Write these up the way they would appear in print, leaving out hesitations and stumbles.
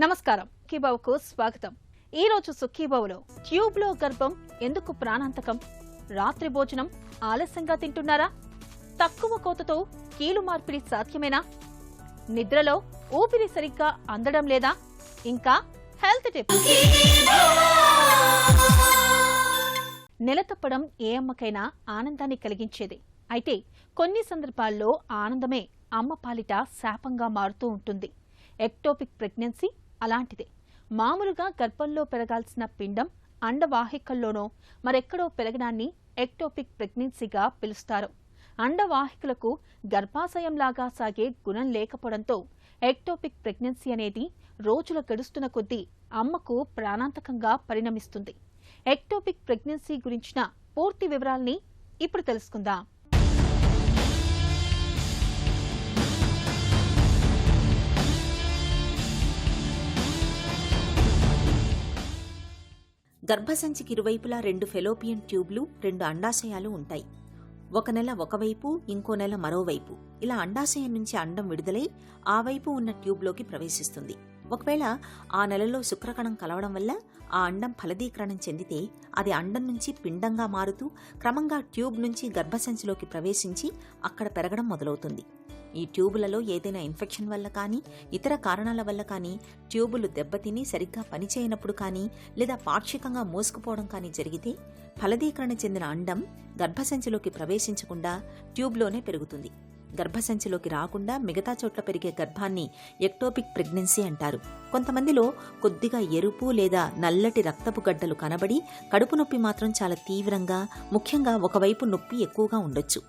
నమస్కారం, సుఖీబావుకు స్వాగతం. ఈ రోజు సుఖీబావులో ట్యూబ్లో గర్భం ఎందుకు ప్రాణాంతకం? రాత్రి భోజనం ఆలస్యంగా తింటున్నారా? తక్కువ కోతతో కీలు మార్పిడి సాధ్యమేనా? నిద్రలో ఊపిరి సరిగ్గా అందడం లేదా? ఇంకా హెల్త్ టిప్స్. నెలతప్పడం ఏ అమ్మకైనా ఆనందాన్ని కలిగించేది. అయితే కొన్ని సందర్భాల్లో ఆనందమే అమ్మ పాలిట శాపంగా మారుతూ ఉంటుంది. ఎక్టోపిక్ ప్రెగ్నెన్సీ అలాంటిదే. మామూలుగా గర్భంలో పెరగాల్సిన పిండం అండవాహికల్లోనో మరెక్కడో పెరగడాన్ని ఎక్టోపిక్ ప్రెగ్నెన్సీగా పిలుస్తారు. అండవాహికలకు గర్భాశయంలాగా సాగే గుణం లేకపోవడంతో ఎక్టోపిక్ ప్రెగ్నెన్సీ అనేది రోజుల గడుస్తున్న కొద్దీ అమ్మకు ప్రాణాంతకంగా పరిణమిస్తుంది. ఎక్టోపిక్ ప్రెగ్నెన్సీ గురించిన పూర్తి వివరాల్ని ఇప్పుడు తెలుసుకుందాం. గర్భసంచికి ఇరువైపులా 2 ఫెలోపియన్ ట్యూబ్లు, 2 అండాశయాలు ఉంటాయి. ఒక నెల ఒకవైపు, ఇంకో నెల మరోవైపు. ఇలా అండాశయం నుంచి అండం విడుదలై ఆ వైపు ఉన్న ట్యూబ్లోకి ప్రవేశిస్తుంది. ఒకవేళ ఆ నెలలో శుక్రకణం కలవడం వల్ల ఆ అండం ఫలదీకరణం చెందితే అది అండం నుంచి పిండంగా మారుతూ క్రమంగా ట్యూబ్ నుంచి గర్భసంచిలోకి ప్రవేశించి అక్కడ పెరగడం మొదలవుతుంది. ఈ ట్యూబులలో ఏదైనా ఇన్ఫెక్షన్ వల్ల కానీ, ఇతర కారణాల వల్ల కానీ, ట్యూబులు దెబ్బతిని సరిగ్గా పనిచేయనప్పుడు కానీ, లేదా పాక్షికంగా మూసుకుపోవడం కానీ జరిగితే ఫలదీకరణ చెందిన అండం గర్భసంచిలోకి ప్రవేశించకుండా ట్యూబ్లోనే పెరుగుతుంది. గర్భసంచిలోకి రాకుండా మిగతా చోట్ల పెరిగే గర్భాన్ని ఎక్టోపిక్ ప్రెగ్నెన్సీ అంటారు. కొంతమందిలో కొద్దిగా ఎరుపు లేదా నల్లటి రక్తపు గడ్డలు కనబడి కడుపు నొప్పి మాత్రం చాలా తీవ్రంగా, ముఖ్యంగా ఒకవైపు నొప్పి ఎక్కువగా ఉండొచ్చు.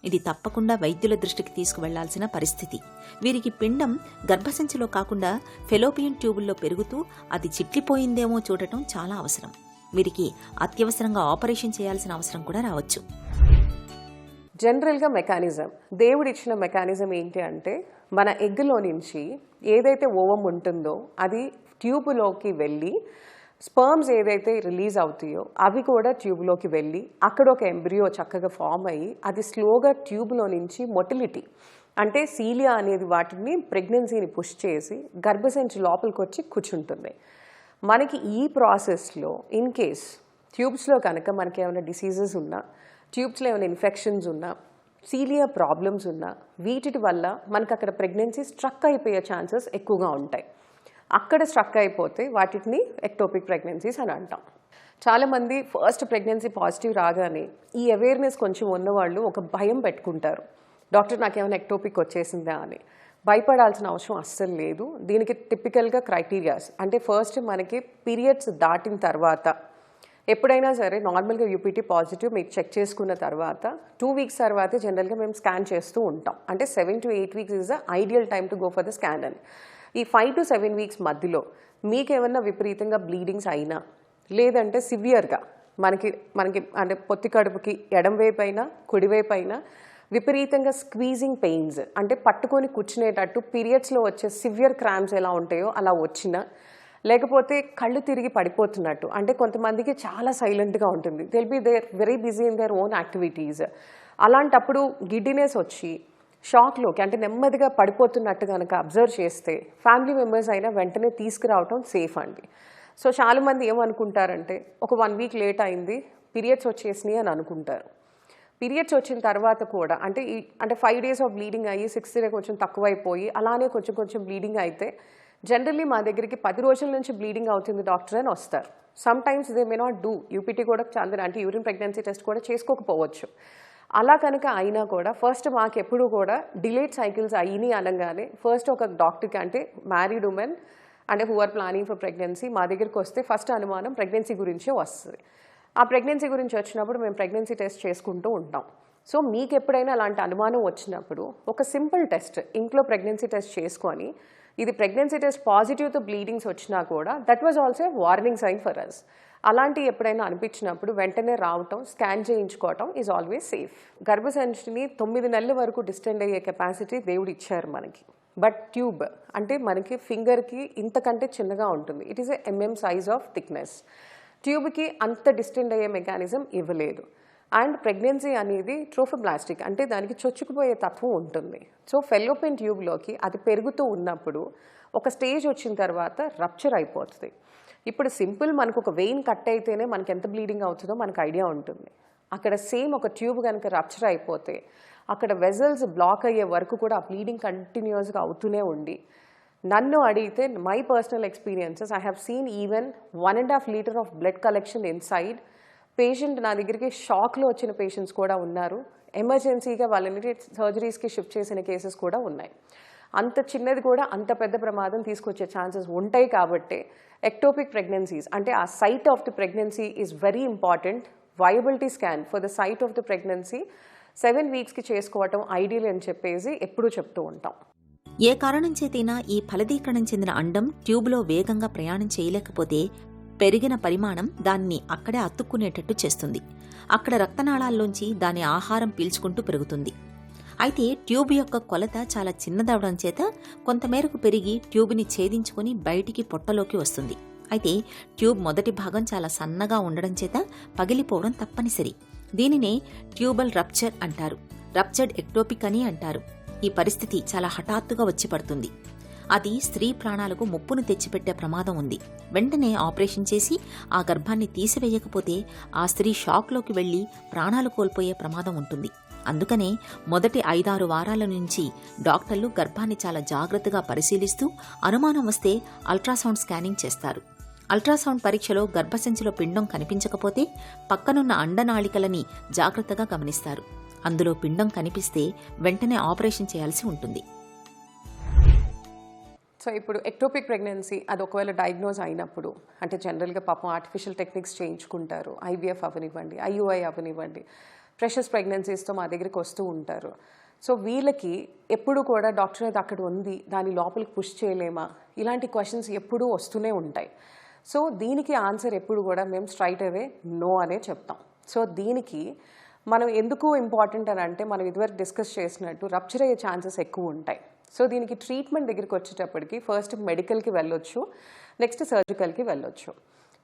ఇది తప్పకుండా వైద్యుల దృష్టికి తీసుకువెళ్లాల్సిన పరిస్థితి. వీరికి పిండం గర్భసంచిలో కాకుండా ఫెలోపియన్ ట్యూబుల్లో పెరుగుతూ అది చిట్లిపోయిందేమో చూడటం చాలా అవసరం. వీరికి అత్యవసరంగా ఆపరేషన్ చేయాల్సిన అవసరం కూడా రావచ్చు. జనరల్గా మెకానిజం, దేవుడిచ్చిన మెకానిజం ఏంటి అంటే, మన ఎగ్గులో నుంచి ఏదైతే ఓవం ఉంటుందో అది ట్యూబ్లోకి వెళ్ళి స్పర్మ్స్ ఏదైతే రిలీజ్ అవుతాయో అవి కూడా ట్యూబ్లోకి వెళ్ళి అక్కడ ఒక ఎంబ్రియో చక్కగా ఫామ్ అయ్యి అది స్లోగా ట్యూబ్లో నుంచి మొటిలిటీ అంటే సీలియా అనేది వాటిని ప్రెగ్నెన్సీని పుష్ చేసి గర్భసంచి లోపలికి వచ్చి కూర్చుంటుంది. మనకి ఈ ప్రాసెస్లో ఇన్ కేస్ ట్యూబ్స్లో కనుక మనకి ఏమైనా డిసీజెస్ ఉన్నా, ట్యూబ్స్లో ఏమైనా ఇన్ఫెక్షన్స్ ఉన్నా, సీలియా ప్రాబ్లమ్స్ ఉన్నా, వీటి వల్ల మనకు అక్కడ ప్రెగ్నెన్సీ స్ట్రక్ అయిపోయే ఛాన్సెస్ ఎక్కువగా ఉంటాయి. అక్కడ స్ట్రక్ అయిపోతే వాటిని ఎక్టోపిక్ ప్రెగ్నెన్సీస్ అని అంటాం. చాలామంది ఫస్ట్ ప్రెగ్నెన్సీ పాజిటివ్ రాగానే ఈ అవేర్నెస్ కొంచెం ఉన్నవాళ్ళు ఒక భయం పెట్టుకుంటారు, డాక్టర్ నాకేమైనా ఎక్టోపిక్ వచ్చేసిందా అని. భయపడాల్సిన అవసరం అస్సలు లేదు. దీనికి టిపికల్గా క్రైటీరియాస్ అంటే, ఫస్ట్ మనకి పీరియడ్స్ దాటిన తర్వాత ఎప్పుడైనా సరే నార్మల్గా యూపీటీ పాజిటివ్ మీకు చెక్ చేసుకున్న తర్వాత 2 వీక్స్ తర్వాతే జనరల్గా మేము స్కాన్ చేస్తూ ఉంటాం. అంటే 7 to 8 weeks is the ideal time to go for the scan అని. ఈ 5 to 7 వీక్స్ మధ్యలో మీకేమన్నా విపరీతంగా బ్లీడింగ్స్ అయినా, లేదంటే సివియర్గా మనకి అంటే పొత్తి కడుపుకి ఎడంవైపు అయినా కుడివైపు అయినా విపరీతంగా స్క్వీజింగ్ పెయిన్స్ అంటే పట్టుకొని కూర్చునేటట్టు పీరియడ్స్లో వచ్చే సివియర్ క్రాంప్స్ ఎలా ఉంటాయో అలా వచ్చినా, లేకపోతే కళ్ళు తిరిగి పడిపోతున్నట్టు అంటే కొంతమందికి చాలా సైలెంట్గా ఉంటుంది, they'll be there very busy in their own activities. అలాంటప్పుడు గిడ్డినెస్ వచ్చి షాక్లోకి అంటే నెమ్మదిగా పడిపోతున్నట్టు కనుక అబ్జర్వ్ చేస్తే ఫ్యామిలీ మెంబర్స్ అయినా వెంటనే తీసుకురావటం సేఫ్ అండి. సో చాలామంది ఏమనుకుంటారంటే, ఒక 1 వీక్ లేట్ అయింది, పీరియడ్స్ వచ్చేసినాయి అని అనుకుంటారు. పీరియడ్స్ వచ్చిన తర్వాత కూడా అంటే 5 days ఆఫ్ బ్లీడింగ్ అయ్యి 6th day కొంచెం తక్కువైపోయి అలానే కొంచెం బ్లీడింగ్ అయితే జనరల్లీ మా దగ్గరికి 10 రోజుల నుంచి బ్లీడింగ్ అవుతుంది డాక్టర్ అని వస్తారు. Some times they may not do UPT కూడా అంటే యూరిన్ ప్రెగ్నెన్సీ టెస్ట్ కూడా చేసుకోకపోవచ్చు. అలా కనుక అయినా కూడా ఫస్ట్ మాకు ఎప్పుడు కూడా డిలేడ్ సైకిల్స్ అయినాయి అనగానే ఫస్ట్ ఒక డాక్టర్కి అంటే మ్యారీడ్ ఉమెన్ అంటే who are planning for pregnancy మా దగ్గరికి వస్తే ఫస్ట్ అనుమానం ప్రెగ్నెన్సీ గురించే వస్తుంది. ఆ ప్రెగ్నెన్సీ గురించి వచ్చినప్పుడు మేము ప్రెగ్నెన్సీ టెస్ట్ చేసుకుంటూ ఉంటాం. సో మీకు ఎప్పుడైనా అలాంటి అనుమానం వచ్చినప్పుడు ఒక సింపుల్ టెస్ట్ ఇంట్లో ప్రెగ్నెన్సీ టెస్ట్ చేసుకొని, ఇది ప్రెగ్నెన్సీ టెస్ట్ పాజిటివ్తో బ్లీడింగ్స్ వచ్చినా కూడా that was also warning sign for us. అలాంటి ఎప్పుడైనా అనిపించినప్పుడు వెంటనే రావటం, స్కాన్ చేయించుకోవటం ఈజ్ ఆల్వేస్ సేఫ్. గర్భసంచిని 9 నెలల వరకు డిస్టెండ్ అయ్యే కెపాసిటీ దేవుడు ఇచ్చారు మనకి. బట్ ట్యూబ్ అంటే మనకి ఫింగర్కి ఇంతకంటే చిన్నగా ఉంటుంది. It is MM size of thickness. ట్యూబ్కి అంత డిస్టెండ్ అయ్యే మెకానిజం ఇవ్వలేదు. అండ్ ప్రెగ్నెన్సీ అనేది ట్రోఫోబ్లాస్టిక్ అంటే దానికి చొచ్చుకుపోయే తత్వం ఉంటుంది. సో ఫెలోపియన్ ట్యూబ్లోకి అది పెరుగుతూ ఉన్నప్పుడు ఒక స్టేజ్ వచ్చిన తర్వాత రప్చర్ అయిపోతుంది. ఇప్పుడు సింపుల్ మనకు ఒక వెయిన్ కట్ అయితేనే మనకి ఎంత బ్లీడింగ్ అవుతుందో మనకు ఐడియా ఉంటుంది. అక్కడ సేమ్ ఒక ట్యూబ్ కనుక రప్చర్ అయిపోతే అక్కడ వెజల్స్ బ్లాక్ అయ్యే వరకు కూడా ఆ బ్లీడింగ్ కంటిన్యూస్గా అవుతూనే ఉండి, నన్ను అడిగితే my personal experiences I have seen even 1.5 litre of blood collection inside. Patient నా దగ్గరికి షాక్లో వచ్చిన పేషెంట్స్ కూడా ఉన్నారు. ఎమర్జెన్సీగా వాళ్ళని సర్జరీస్కి షిఫ్ట్ చేసిన కేసెస్ కూడా ఉన్నాయి. అంత చిన్నది కూడా అంత పెద్ద ప్రమాదం తీసుకొచ్చే ఛాన్సెస్ ఉంటాయి. కాబట్టి ఎక్టోపిక్ ప్రెగ్నెన్సీస్ అంటే ఆ site of the pregnancy is very important. Viability scan for the site of the pregnancy 7 వీక్స్కి చేసుకోవటం ఐడియల్ అని చెప్పేసి ఎప్పుడూ చెప్తూ ఉంటాం. ఏ కారణం చేతైనా ఈ ఫలదీకరణం చెందిన అండం ట్యూబ్లో వేగంగా ప్రయాణం చేయలేకపోతే పెరిగిన పరిమాణం దాన్ని అక్కడే అతుక్కునేటట్టు చేస్తుంది. అక్కడ రక్తనాళాల్లోంచి దాని ఆహారం పీల్చుకుంటూ పెరుగుతుంది. అయితే ట్యూబ్ యొక్క కొలత చాలా చిన్నదవడం చేత కొంతమేరకు పెరిగి ట్యూబ్ని ఛేదించుకుని బయటికి పొట్టలోకి వస్తుంది. అయితే ట్యూబ్ మొదటి భాగం చాలా సన్నగా ఉండడం చేత పగిలిపోవడం తప్పనిసరి. దీనినే ట్యూబల్ రప్చర్ అంటారు. రప్చర్డ్ ఎక్టోపిక్ అని అంటారు. ఈ పరిస్థితి చాలా హఠాత్తుగా వచ్చి పడుతుంది. అది స్త్రీ ప్రాణాలకు ముప్పును తెచ్చిపెట్టే ప్రమాదం ఉంది. వెంటనే ఆపరేషన్ చేసి ఆ గర్భాన్ని తీసివేయకపోతే ఆ స్త్రీ షాక్లోకి వెళ్లి ప్రాణాలు కోల్పోయే ప్రమాదం ఉంటుంది. అందుకనే మొదటి 5-6 వారాల నుంచి డాక్టర్లు గర్భాన్ని చాలా జాగ్రత్తగా పరిశీలిస్తూ అనుమానం వస్తే అల్ట్రాసౌండ్ స్కానింగ్ చేస్తారు. అల్ట్రాసౌండ్ పరీక్షలో గర్భసంచిలో పిండం కనిపించకపోతే పక్కనున్న అండనాళికలని జాగ్రత్తగా గమనిస్తారు. అందులో పిండం కనిపిస్తే వెంటనే ఆపరేషన్ చేయాల్సి ఉంటుంది. సో ఇప్పుడు ఎక్టోపిక్ ప్రెగ్నెన్సీ అది ఒకవేళ డయాగ్నోజ్ అయినప్పుడు అంటే జనరల్గా పాపం ఆర్టిఫిషియల్ టెక్నిక్స్ చేయించుకుంటారు. IVF అవనివ్వండి, IUI అవనివ్వండి, ప్రెషస్ ప్రెగ్నెన్సీస్తో మా దగ్గరికి వస్తూ ఉంటారు. సో వీళ్ళకి ఎప్పుడు కూడా డాక్టర్ అది అక్కడ ఉంది, దాని లోపలికి పుష్ చేయలేమా, ఇలాంటి క్వశ్చన్స్ ఎప్పుడూ వస్తూనే ఉంటాయి. సో దీనికి ఆన్సర్ ఎప్పుడు కూడా మేము స్ట్రైట్ అవే నో అనే చెప్తాం. సో దీనికి మనం ఎందుకు ఇంపార్టెంట్ అని అంటే మనం ఇదివరకు డిస్కస్ చేసినట్టు రప్చర్ అయ్యే ఛాన్సెస్ ఎక్కువ ఉంటాయి. సో దీనికి ట్రీట్మెంట్ దగ్గరికి వచ్చేటప్పటికి ఫస్ట్ మెడికల్కి వెళ్ళొచ్చు, నెక్స్ట్ సర్జికల్కి వెళ్ళొచ్చు.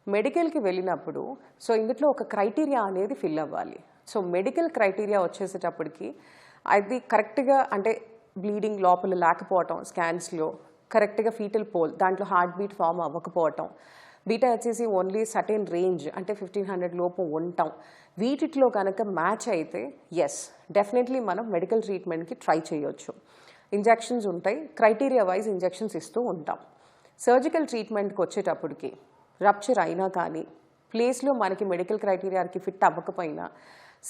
మెడికల్కి వెళ్ళినప్పుడు సో ఇందులో ఒక క్రైటీరియా అనేది ఫిల్ అవ్వాలి. సో మెడికల్ క్రైటీరియా వచ్చేసేటప్పటికి అది కరెక్ట్గా అంటే బ్లీడింగ్ లోపల లేకపోవటం, స్కాన్స్లో కరెక్ట్గా ఫీటల్ పోల్ దాంట్లో హార్ట్ బీట్ ఫామ్ అవ్వకపోవటం, beta HCG only certain range అంటే 1500 లోపు ఉండటం, వీటిలో కనుక మ్యాచ్ అయితే ఎస్ డెఫినెట్లీ మనం మెడికల్ ట్రీట్మెంట్కి ట్రై చేయొచ్చు. ఇంజెక్షన్స్ ఉంటాయి, క్రైటీరియా వైజ్ ఇంజెక్షన్స్ ఇస్తూ ఉంటాం. సర్జికల్ ట్రీట్మెంట్కి వచ్చేటప్పటికి రప్చర్ అయినా కానీ ప్లేస్లో మనకి మెడికల్ క్రైటీరియాకి ఫిట్ అవ్వకపోయినా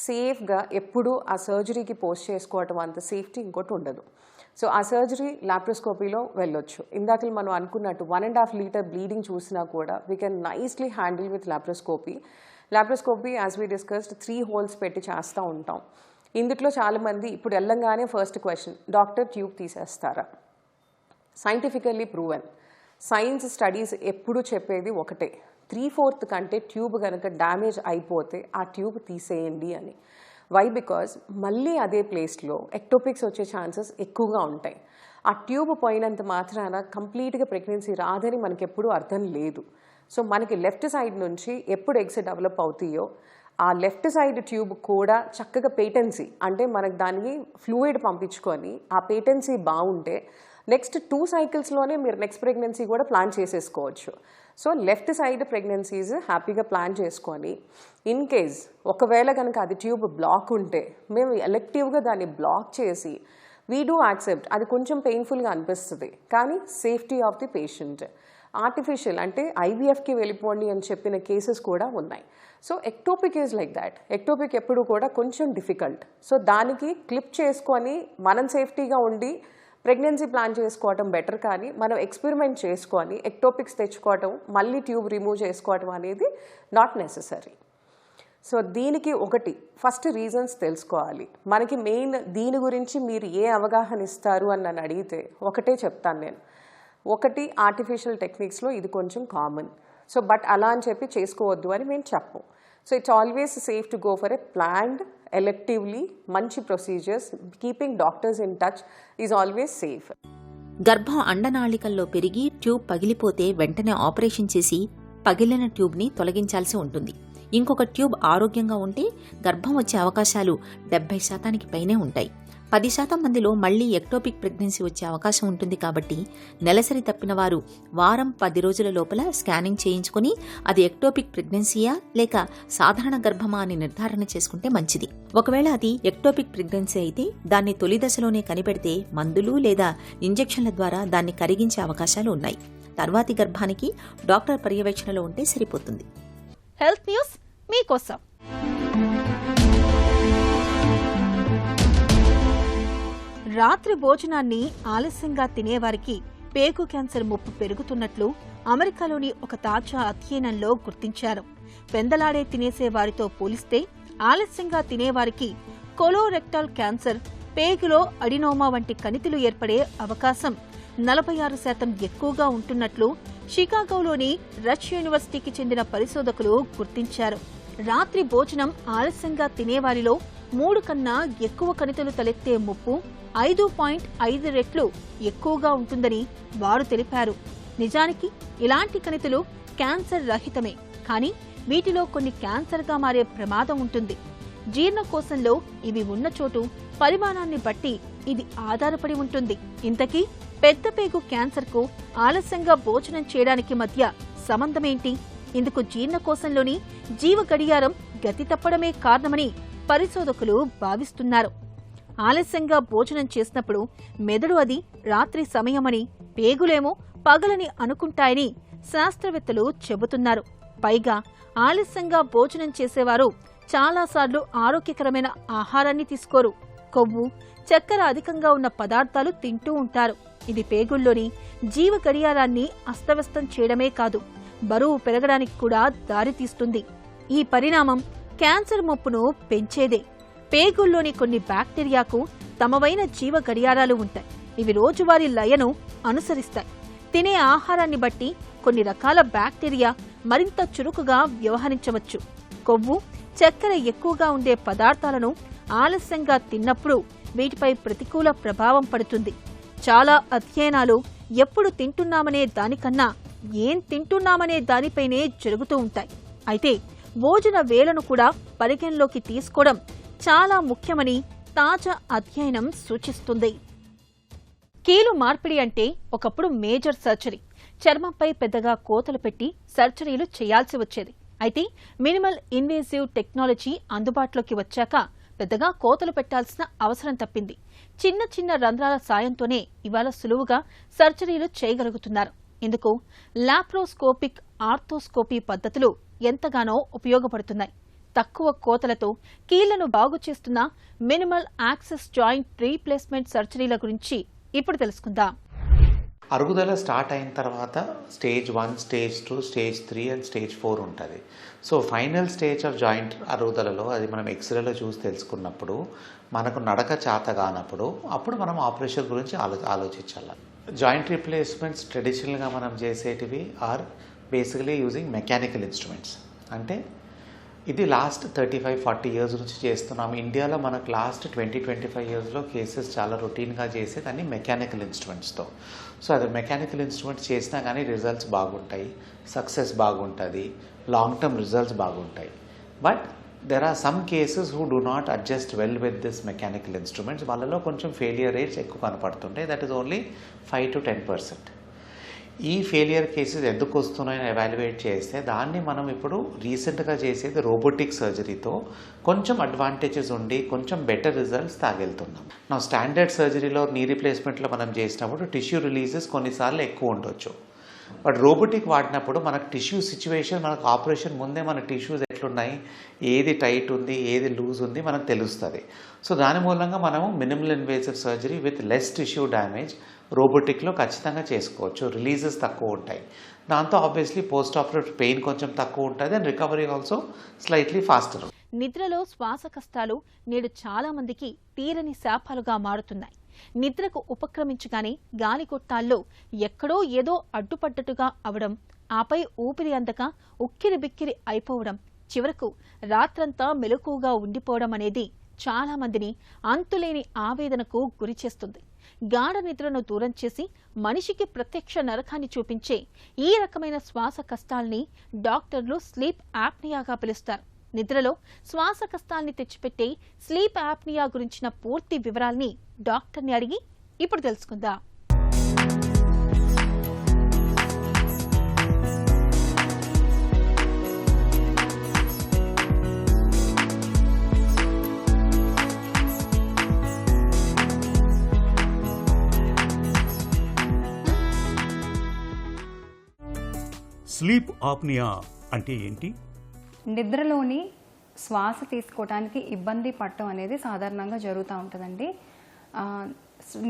సేఫ్గా ఎప్పుడూ ఆ సర్జరీకి పోస్ట్ చేసుకోవటం అంత సేఫ్టీ ఇంకోటి ఉండదు. సో ఆ సర్జరీ లాప్రోస్కోపీలో వెళ్ళొచ్చు. ఇందాక మనం అనుకున్నట్టు 1.5 లీటర్ బ్లీడింగ్ చూసినా కూడా we can nicely handle with laparoscopy. Laparoscopy as we discussed 3 holes పెట్టి చేస్తూ ఉంటాం. ఇందులో చాలామంది ఇప్పుడు వెళ్ళంగానే ఫస్ట్ క్వశ్చన్ డాక్టర్ ట్యూబ్ తీసేస్తారా? సైంటిఫికల్లీ ప్రూవెన్ సైన్స్ స్టడీస్ ఎప్పుడు చెప్పేది ఒకటే, 3/4 కంటే ట్యూబ్ కనుక డ్యామేజ్ అయిపోతే ఆ ట్యూబ్ తీసేయండి అని. వై? బికాజ్ మళ్ళీ అదే ప్లేస్లో ఎక్టోపిక్స్ వచ్చే ఛాన్సెస్ ఎక్కువగా ఉంటాయి. ఆ ట్యూబ్ పోయినంత మాత్రాన కంప్లీట్గా ప్రెగ్నెన్సీ రాదని మనకి ఎప్పుడూ అర్థం లేదు. సో మనకి లెఫ్ట్ సైడ్ నుంచి ఎప్పుడు ఎగ్స్ డెవలప్ అవుతాయో ఆ లెఫ్ట్ సైడ్ ట్యూబ్ కూడా చక్కగా పేటెన్సీ అంటే మనకు దానికి ఫ్లూయిడ్ పంపించుకొని ఆ పేటెన్సీ బాగుంటే నెక్స్ట్ 2 సైకిల్స్లోనే మీరు నెక్స్ట్ ప్రెగ్నెన్సీ కూడా ప్లాన్ చేసేసుకోవచ్చు. సో లెఫ్ట్ సైడ్ ప్రెగ్నెన్సీస్ హ్యాపీగా ప్లాన్ చేసుకొని ఇన్ కేస్ ఒకవేళ కనుక అది ట్యూబ్ బ్లాక్ ఉంటే మేము ఎలెక్టివ్గా దాన్ని బ్లాక్ చేసి వీ డూ యాక్సెప్ట్. అది కొంచెం పెయిన్ఫుల్గా అనిపిస్తుంది కానీ safety of the patient. Artificial అంటే IVFకి వెళ్ళిపోండి అని చెప్పిన కేసెస్ కూడా ఉన్నాయి. So ectopic is like that. Ectopic ఎప్పుడు కూడా కొంచెం డిఫికల్ట్. సో దానికి క్లిప్ చేసుకొని మనం సేఫ్టీగా ఉండి ప్రెగ్నెన్సీ ప్లాన్ చేసుకోవటం బెటర్. కానీ మనం ఎక్స్పెరిమెంట్ చేసుకొని ఎక్టోపిక్స్ తెచ్చుకోవటం మళ్ళీ ట్యూబ్ రిమూవ్ చేసుకోవటం అనేది నాట్ నెససరీ. సో దీనికి ఒకటి ఫస్ట్ రీజన్స్ తెలుసుకోవాలి. మనకి మెయిన్ దీని గురించి మీరు ఏ అవగాహన ఇస్తారు అని నన్ను అడిగితే ఒకటే చెప్తాను నేను. ఒకటి ఆర్టిఫిషియల్ టెక్నిక్స్లో ఇది కొంచెం కామన్. సో బట్ అలా అని చెప్పి చేసుకోవద్దు అని మేము చెప్పము. So it's always safe to go for a planned electively మంచి procedures. Keeping doctors in touch is always safe. గర్భం అండనాళికల్లో పెరిగి ట్యూబ్ పగిలిపోతే వెంటనే ఆపరేషన్ చేసి పగిలిన ట్యూబ్ని తొలగించాల్సి ఉంటుంది. ఇంకొక ట్యూబ్ ఆరోగ్యంగా ఉంటే గర్భం వచ్చే అవకాశాలు 70% పైనే ఉంటాయి. 10% మందిలో మళ్లీ ఎక్టోపిక్ ప్రెగ్నెన్సీ వచ్చే అవకాశం ఉంటుంది కాబట్టి నెలసరి తప్పిన వారు వారం 10 రోజుల లోపల స్కానింగ్ చేయించుకుని అది ఎక్టోపిక్ ప్రెగ్నెన్సీయా లేక సాధారణ గర్భమా అని నిర్ధారణ చేసుకుంటే మంచిది. ఒకవేళ అది ఎక్టోపిక్ ప్రెగ్నెన్సీ అయితే దాన్ని తొలి దశలోనే కనిపెడితే మందులు లేదా ఇంజెక్షన్ల ద్వారా దాన్ని కరిగించే అవకాశాలు ఉన్నాయి. తర్వాతి గర్భానికి డాక్టర్ పర్యవేక్షణలో ఉంటే సరిపోతుంది. హెల్త్ న్యూస్ మీకోసం. రాత్రి భోజనాన్ని ఆలస్యంగా తినేవారికి పేగు క్యాన్సర్ ముప్పు పెరుగుతున్నట్లు అమెరికాలోని ఒక తాజా అధ్యయనంలో గుర్తించారు. పెందలాడే తినేసే వారితో పోలిస్తే ఆలస్యంగా తినేవారికి కొలోరెక్టల్ క్యాన్సర్, పేగులో అడినోమా వంటి కణితులు ఏర్పడే అవకాశం 46% ఎక్కువగా ఉంటున్నట్లు షికాగోలోని రష్ యూనివర్సిటీకి చెందిన పరిశోధకులు గుర్తించారు. రాత్రి భోజనం ఆలస్యంగా తినేవారిలో 3 కన్నా ఎక్కువ కణితులు తలెత్తే ముప్పు 5.5 రెట్లు ఎక్కువగా ఉంటుందని వారు తెలిపారు. నిజానికి ఇలాంటి కణితులు క్యాన్సర్ రహితమే, కానీ వీటిలో కొన్ని క్యాన్సర్గా మారే ప్రమాదం ఉంటుంది. జీర్ణకోశంలో ఇవి ఉన్న చోటు, పరిమాణాన్ని బట్టి ఇది ఆధారపడి ఉంటుంది. ఇంతకీ పెద్ద పేగు క్యాన్సర్కు ఆలస్యంగా భోజనం చేయడానికి మధ్య సంబంధమేంటి? ఇందుకు జీర్ణకోశంలోని జీవ గడియారం గతి తప్పడమే కారణమని పరిశోధకులు భావిస్తున్నారు. ఆలస్యంగా భోజనం చేసినప్పుడు మెదడు అది రాత్రి సమయమని, పేగులేమో పగలని అనుకుంటాయని శాస్త్రవేత్తలు చెబుతున్నారు. పైగా ఆలస్యంగా భోజనం చేసేవారు చాలాసార్లు ఆరోగ్యకరమైన ఆహారాన్ని తీసుకోరు. కొవ్వు, చక్కెర అధికంగా ఉన్న పదార్థాలు తింటూ ఉంటారు. ఇది పేగుల్లోని జీవ గడియారాన్ని అస్తవ్యస్తం చేయడమే కాదు, బరువు పెరగడానికి కూడా దారితీస్తుంది. ఈ పరిణామం క్యాన్సర్ ముప్పును పెంచేదే. పేగుల్లోని కొన్ని బ్యాక్టీరియాకు తమవైన జీవ గడియారాలు ఉంటాయి. ఇవి రోజువారీ లయను అనుసరిస్తాయి. తినే ఆహారాన్ని బట్టి కొన్ని రకాల బ్యాక్టీరియా మరింత చురుకుగా వ్యవహరించవచ్చు. కొవ్వు, చక్కెర ఎక్కువగా ఉండే పదార్థాలను ఆలస్యంగా తిన్నప్పుడు వీటిపై ప్రతికూల ప్రభావం పడుతుంది. చాలా అధ్యయనాలు ఎప్పుడు తింటున్నామనే దానికన్నా ఏం తింటున్నామనే దానిపైనే జరుగుతూ ఉంటాయి. అయితే భోజన వేళను కూడా పరిగణలోకి తీసుకోవడం చాలా ముఖ్యమని తాజా అధ్యయనం సూచిస్తుంది. కీలు మార్పిడి అంటే ఒకప్పుడు మేజర్ సర్జరీ. చర్మంపై పెద్దగా కోతలు పెట్టి సర్జరీలు చేయాల్సి వచ్చేది. అయితే మినిమల్ ఇన్వేసివ్ టెక్నాలజీ అందుబాటులోకి వచ్చాక పెద్దగా కోతలు పెట్టాల్సిన అవసరం తప్పింది. చిన్న చిన్న రంధ్రాల సాయంతోనే ఇవాళ సులువుగా సర్జరీలు చేయగలుగుతున్నారు. ఇందుకు లాప్రోస్కోపిక్, ఆర్థోస్కోపీ పద్ధతులు ఎంతగానో ఉపయోగపడుతున్నాయి. తక్కువ కోతలతో కీళ్లను బాగు చేస్తున్న మినిమల్ యాక్సెస్ జాయింట్ రీప్లేస్మెంట్ సర్జరీల గురించి ఇప్పుడు తెలుసుకుందాం. అరుగుదల స్టార్ట్ అయిన తర్వాత stage 1, stage 2, stage 3 and stage 4 ఉంటుంది. So final stage of joint అరుగుదలలో అది మనం ఎక్స్రేలో చూసి తెలుసుకున్నప్పుడు, మనకు నడక చేత కానప్పుడు అప్పుడు మనం ఆపరేషన్ గురించి ఆలోచించాలి. జాయింట్ రీప్లేస్మెంట్స్ ట్రెడిషనల్గా మనం చేసేటివి are basically using mechanical instruments. అంటే ఇది లాస్ట్ 35-40 ఇయర్స్ నుంచి చేస్తున్నాము. ఇండియాలో మనకు లాస్ట్ 20-25 ఇయర్స్లో కేసెస్ చాలా రొటీన్గా చేసేది అన్ని మెకానికల్ ఇన్స్ట్రుమెంట్స్తో. సో అది మెకానికల్ ఇన్స్ట్రుమెంట్స్ చేసినా కానీ రిజల్ట్స్ బాగుంటాయి, సక్సెస్ బాగుంటుంది, లాంగ్ టర్మ్ రిజల్ట్స్ బాగుంటాయి. But there are some cases who do not adjust well with this mechanical instruments. వాళ్ళలో కొంచెం ఫెయిలియర్ రేట్స్ ఎక్కువ కనపడుతుంటాయి. That is only 5-10%. ఈ ఫెయిలియర్ కేసెస్ ఎందుకు వస్తున్నాయని ఎవాల్యుయేట్ చేస్తే దాన్ని మనం ఇప్పుడు రీసెంట్గా చేసేది రోబోటిక్ సర్జరీతో కొంచెం అడ్వాంటేజెస్ ఉండి కొంచెం బెటర్ రిజల్ట్స్ తాగెళ్తున్నాం. నా స్టాండర్డ్ సర్జరీలో నీ రీప్లేస్మెంట్లో మనం చేసినప్పుడు టిష్యూ రిలీజెస్ కొన్నిసార్లు ఎక్కువ ఉండొచ్చు. బట్ రోబోటిక్ వాడినప్పుడు మనకు టిష్యూ సిచ్యువేషన్, మనకు ఆపరేషన్ ముందే మన టిష్యూస్ ఎట్లున్నాయి, ఏది టైట్ ఉంది, ఏది లూజ్ ఉంది మనకు తెలుస్తుంది. సో దాని మూలంగా మనము minimal invasive surgery with less tissue damage రోబోటిక్లో ఖచ్చితంగా చేసుకోవచ్చు. రిలీజెస్ తక్కువ ఉంటాయి. దాంతో ఆబ్వియస్లీ పోస్ట్ ఆపరేటివ్ పెయిన్ కొంచెం తక్కువ ఉంటుంది and recovery also slightly faster. నిద్రలో శ్వాస కష్టాలు నేడు చాలా మందికి తీరని శాపాలుగా మారుతున్నాయి. నిద్రకు ఉపక్రమించగానే గాలిగొట్టాల్లో ఎక్కడో ఏదో అడ్డుపడ్డట్టుగా అవడం, ఆపై ఊపిరి అందక ఉక్కిరి బిక్కిరి అయిపోవడం, చివరకు రాత్రంతా మెలకువగా ఉండిపోవడం అనేది చాలా మందిని అంతులేని ఆవేదనకు గురిచేస్తుంది. గాఢ నిద్రను దూరం చేసి మనిషికి ప్రత్యక్ష నరకాన్ని చూపించే ఈ రకమైన శ్వాస కష్టాల్ని డాక్టర్లు స్లీప్ యాప్నియాగా పిలుస్తారు. నిద్రలో శ్వాస కష్టాల్ని తెచ్చిపెట్టే స్లీప్ యాప్నియా గురించిన పూర్తి వివరాల్ని డాక్టర్ని అడిగి ఇప్పుడు తెలుసుకుందాం. స్లీప్ ఆప్నియా అంటే ఏంటి? నిద్రలోని శ్వాస తీసుకోవడానికి ఇబ్బంది పడటం అనేది సాధారణంగా జరుగుతూ ఉంటుందండి.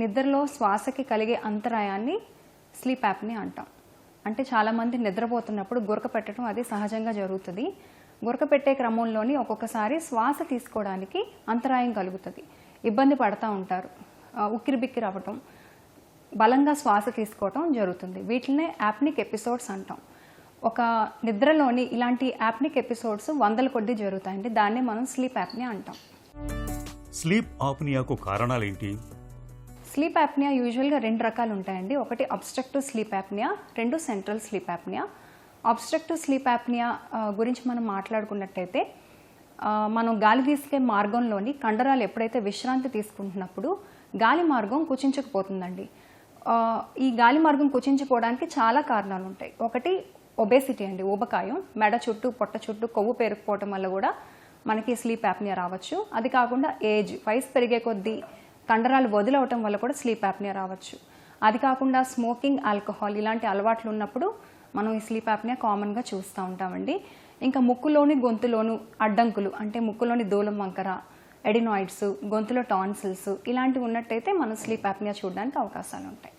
నిద్రలో శ్వాసకి కలిగే అంతరాయాన్ని స్లీప్ యాప్ని అంటాం. అంటే చాలామంది నిద్రపోతున్నప్పుడు గురక పెట్టడం అది సహజంగా జరుగుతుంది. గురక పెట్టే క్రమంలోని ఒక్కొక్కసారి శ్వాస తీసుకోవడానికి అంతరాయం కలుగుతుంది, ఇబ్బంది పడతా ఉంటారు, ఉక్కిరి బిక్కిరి అవ్వటం, బలంగా శ్వాస తీసుకోవటం జరుగుతుంది. వీటినే యాప్నిక్ ఎపిసోడ్స్ అంటాం. ఒక నిద్రలోని ఇలాంటి యాప్నిక్ ఎపిసోడ్స్ వందల కొద్దీ జరుగుతాయండి. దాన్నే మనం స్లీప్ యాప్నియా అంటాం. స్లీప్ ఆప్నియాకు కారణాలేంటి? స్లీప్ యాప్నియా యూజువల్గా 2 రకాలు ఉంటాయండి. ఒకటి obstructive sleep apnoea, 2 central sleep apnoea. Obstructive sleep apnoea గురించి మనం మాట్లాడుకున్నట్టయితే, మనం గాలి తీసుకే మార్గంలోని కండరాలు ఎప్పుడైతే విశ్రాంతి తీసుకుంటున్నప్పుడు గాలి మార్గం కుచించుకుపోతుందండి. ఈ గాలి మార్గం కుచించిపోవడానికి చాలా కారణాలు ఉంటాయి. ఒకటి ఒబేసిటీ అండి, ఊబకాయం, మెడ చుట్టూ పొట్ట చుట్టూ కొవ్వు పేరుకుపోవటం వల్ల కూడా మనకి స్లీప్ యాప్నియా రావచ్చు. అది కాకుండా ఏజ్, వయసు పెరిగే కొద్దీ కండరాలు వదిలవటం వల్ల కూడా స్లీప్ యాప్నియా రావచ్చు. అది కాకుండా స్మోకింగ్, ఆల్కహాల్ ఇలాంటి అలవాట్లు ఉన్నప్పుడు మనం ఈ స్లీప్ యాప్నియా కామన్గా చూస్తూ ఉంటామండి. ఇంకా ముక్కులోని గొంతులోను అడ్డంకులు, అంటే ముక్కులోని దూలం వంకర, ఎడినాయిడ్స్, గొంతులో టాన్సిల్స్ ఇలాంటివి ఉన్నట్టయితే మనం స్లీప్ యాప్నియా చూడడానికి అవకాశాలు ఉంటాయి.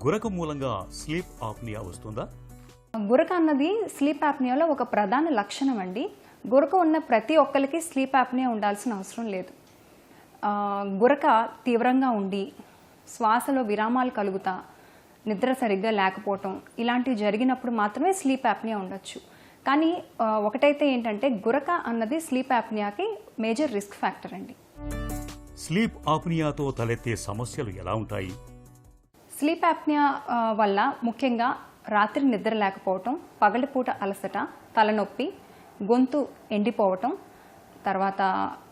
గురక మూలంగా స్లీప్ ఆప్నియా వస్తుందా? గురక అన్నది స్లీప్ యాప్నియాలో ఒక ప్రధాన లక్షణం అండి. గురక ఉన్న ప్రతి ఒక్కరికి స్లీప్ యాప్నియా ఉండాల్సిన అవసరం లేదు. గురక తీవ్రంగా ఉండి శ్వాసలో విరామాలు కలుగుతా, నిద్ర సరిగ్గా లేకపోవటం ఇలాంటివి జరిగినప్పుడు మాత్రమే స్లీప్ యాప్నియా ఉండొచ్చు. కానీ ఒకటైతే ఏంటంటే, గురక అన్నది స్లీప్ యాప్నియాకి మేజర్ రిస్క్ ఫ్యాక్టర్ అండి. స్లీప్ ఆప్నియాతో తలెత్తే సమస్యలు ఎలా ఉంటాయి? స్లీప్ యాప్నియా వల్ల ముఖ్యంగా రాత్రి నిద్ర లేకపోవటం, పగటిపూట అలసట, తలనొప్పి, గొంతు ఎండిపోవటం, తర్వాత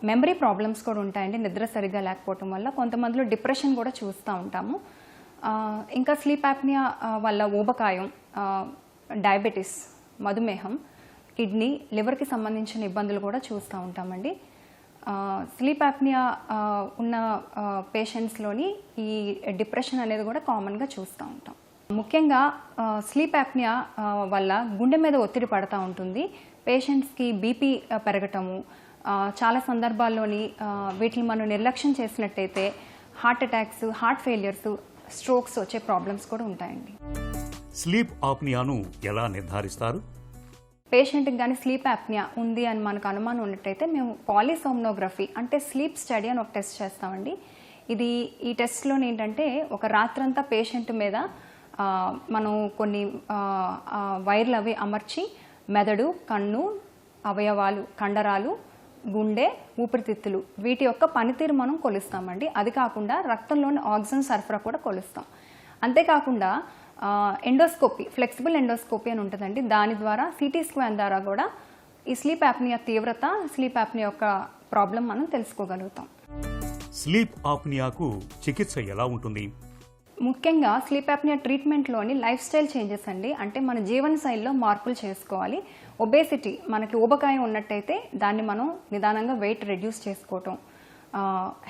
మెమరీ ప్రాబ్లమ్స్ కూడా ఉంటాయండి. నిద్ర సరిగ్గా లేకపోవటం వల్ల కొంతమందిలో డిప్రెషన్ కూడా చూస్తూ ఉంటాము. ఇంకా స్లీప్ యాప్నియా వల్ల ఊబకాయం, డయాబెటీస్, మధుమేహం, కిడ్నీ, లివర్కి సంబంధించిన ఇబ్బందులు కూడా చూస్తూ ఉంటామండి. స్లీప్ యాప్నియా ఉన్న పేషెంట్స్లోని ఈ డిప్రెషన్ అనేది కూడా కామన్గా చూస్తూ ఉంటాం. ముఖ్యంగా స్లీప్ యాప్నియా వల్ల గుండె మీద ఒత్తిడి పడుతూ ఉంటుంది. పేషెంట్స్కి బీపీ పెరగటము, చాలా సందర్భాల్లోని వీటిని మనం నిర్లక్ష్యం చేసినట్టయితే heart attacks, heart failures, strokes వచ్చే ప్రాబ్లమ్స్ కూడా ఉంటాయండి. స్లీప్ ఆప్నియాను ఎలా నిర్ధారిస్తారు? పేషెంట్కి కానీ స్లీప్ యాప్నియా ఉంది అని మనకు అనుమానం ఉన్నట్టయితే మేము పాలిసోమ్నోగ్రఫీ అంటే స్లీప్ స్టడీ అని ఒక టెస్ట్ చేస్తామండి. ఈ టెస్ట్లో ఏంటంటే, ఒక రాత్రంతా పేషెంట్ మీద మనం కొన్ని వైర్లు అవి అమర్చి మెదడు, కన్ను, అవయవాలు, కండరాలు, గుండె, ఊపిరితిత్తులు వీటి యొక్క పనితీరు మనం కొలుస్తామండి. అది కాకుండా రక్తంలోని ఆక్సిజన్ సరఫరా కూడా కొలుస్తాం. అంతేకాకుండా ఎండోస్కోపీ, ఫ్లెక్సిబుల్ ఎండోస్కోపీ అని ఉంటుందండి. దాని ద్వారా సిటీ స్కాన్ ద్వారా కూడా ఈ స్లీప్ యాప్నియా తీవ్రత, స్లీప్ యాప్నియా యొక్క ప్రాబ్లం మనం తెలుసుకోగలుగుతాం. స్లీప్ ఆప్నియాకు చికిత్స ఎలా ఉంటుంది? ముఖ్యంగా స్లీప్ యాప్నియా ట్రీట్మెంట్లోని లైఫ్ స్టైల్ చేంజెస్ అండి. అంటే మన జీవన శైలిలో మార్పులు చేసుకోవాలి. ఒబేసిటీ, మనకి ఊబకాయం ఉన్నట్టయితే దాన్ని మనం నిదానంగా వెయిట్ రెడ్యూస్ చేసుకోవటం,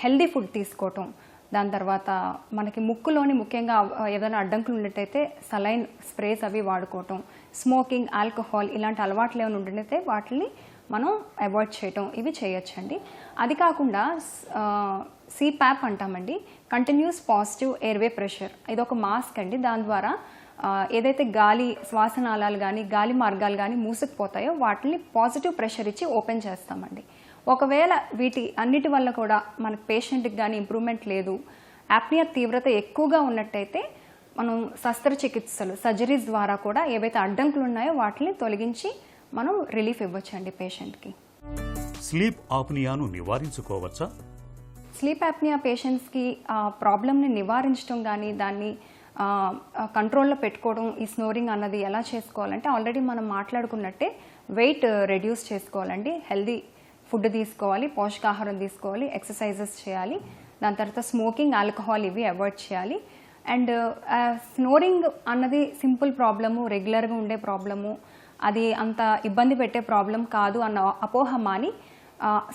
హెల్దీ ఫుడ్ తీసుకోవటం, దాని తర్వాత మనకి ముక్కులోని ముఖ్యంగా ఏదైనా అడ్డంకులు ఉన్నట్టయితే సలైన్ స్ప్రేస్ అవి వాడుకోవటం, స్మోకింగ్, ఆల్కహాల్ ఇలాంటి అలవాట్లు ఏమైనా ఉన్నట్టయితే వాటిని మనం అవాయిడ్ చేయటం, ఇవి చేయొచ్చండి. అది కాకుండా CPAP అంటామండి, కంటిన్యూస్ పాజిటివ్ ఎయిర్వే ప్రెషర్. ఇది ఒక మాస్క్ అండి. దాని ద్వారా ఏదైతే గాలి శ్వాసనాళాలు కానీ గాలి మార్గాలు కానీ మూసుకుపోతాయో వాటిని పాజిటివ్ ప్రెషర్ ఇచ్చి ఓపెన్ చేస్తామండి. ఒకవేళ వీటి అన్నిటి వల్ల కూడా మనకు పేషెంట్కి కానీ ఇంప్రూవ్మెంట్ లేదు, యాప్నియా తీవ్రత ఎక్కువగా ఉన్నట్టయితే మనం శస్త్రచికిత్సలు, సర్జరీస్ ద్వారా కూడా ఏవైతే అడ్డంకులు ఉన్నాయో వాటిని తొలగించి మనం రిలీఫ్ ఇవ్వచ్చండి పేషెంట్కి. స్లీప్ ఆప్నియాను నివారించుకోవచ్చా? స్లీప్ యాప్నియా పేషెంట్స్కి ప్రాబ్లమ్ని నివారించడం కానీ దాన్ని కంట్రోల్లో పెట్టుకోవడం, ఈ స్నోరింగ్ అన్నది ఎలా చేసుకోవాలంటే ఆల్రెడీ మనం మాట్లాడుకున్నట్టే వెయిట్ రెడ్యూస్ చేసుకోవాలండి. హెల్దీ ఫుడ్ తీసుకోవాలి, పోషకాహారం తీసుకోవాలి, ఎక్సర్సైజెస్ చేయాలి. దాని తర్వాత స్మోకింగ్, ఆల్కహాల్ ఇవి అవాయిడ్ చేయాలి. అండ్ స్నోరింగ్ అన్నది సింపుల్ ప్రాబ్లము, రెగ్యులర్గా ఉండే ప్రాబ్లము, అది అంత ఇబ్బంది పెట్టే ప్రాబ్లం కాదు అన్న అపోహ మాని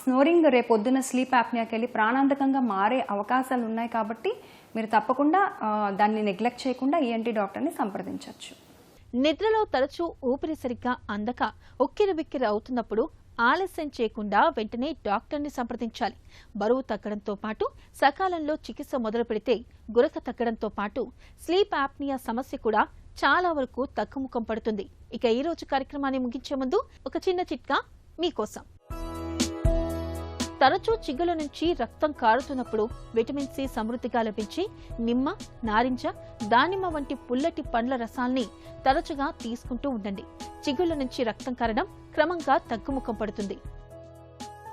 స్నోరింగ్ రేపొద్దున స్లీప్ యాప్నియాకి వెళ్ళి ప్రాణాంతకంగా మారే అవకాశాలు ఉన్నాయి. కాబట్టి మీరు తప్పకుండా దాన్ని నెగ్లెక్ట్ చేయకుండా ఈఎన్టీ డాక్టర్ని సంప్రదించవచ్చు. నిద్రలో తరచూ ఊపిరి సరిగ్గా అందక ఉక్కిరిబిక్కిరి అవుతున్నప్పుడు ఆలస్యం చేయకుండా వెంటనే డాక్టర్ని సంప్రదించాలి. బరువు తగ్గడంతో పాటు సకాలంలో చికిత్స మొదలు పెడితే గురక తగ్గడంతో పాటు స్లీప్ యాప్నియా సమస్య కూడా చాలా వరకు తగ్గుముఖం పడుతుంది. ఇక ఈ రోజు కార్యక్రమాన్ని ముగించే ముందు ఒక చిన్న చిట్కా మీకోసం. తరచూ చిగుల నుంచి రక్తం కారుతున్నప్పుడు విటమిన్ సి సమృద్ధిగా లభించి నిమ్మ, నారింజ, దానిమ్మ వంటి పుల్లటి పండ్ల రసాల్ని తరచుగా తీసుకుంటూ ఉండండి. చిగుళ్ళ నుంచి రక్తం కారడం క్రమంగా తగ్గుముఖం పడుతుంది.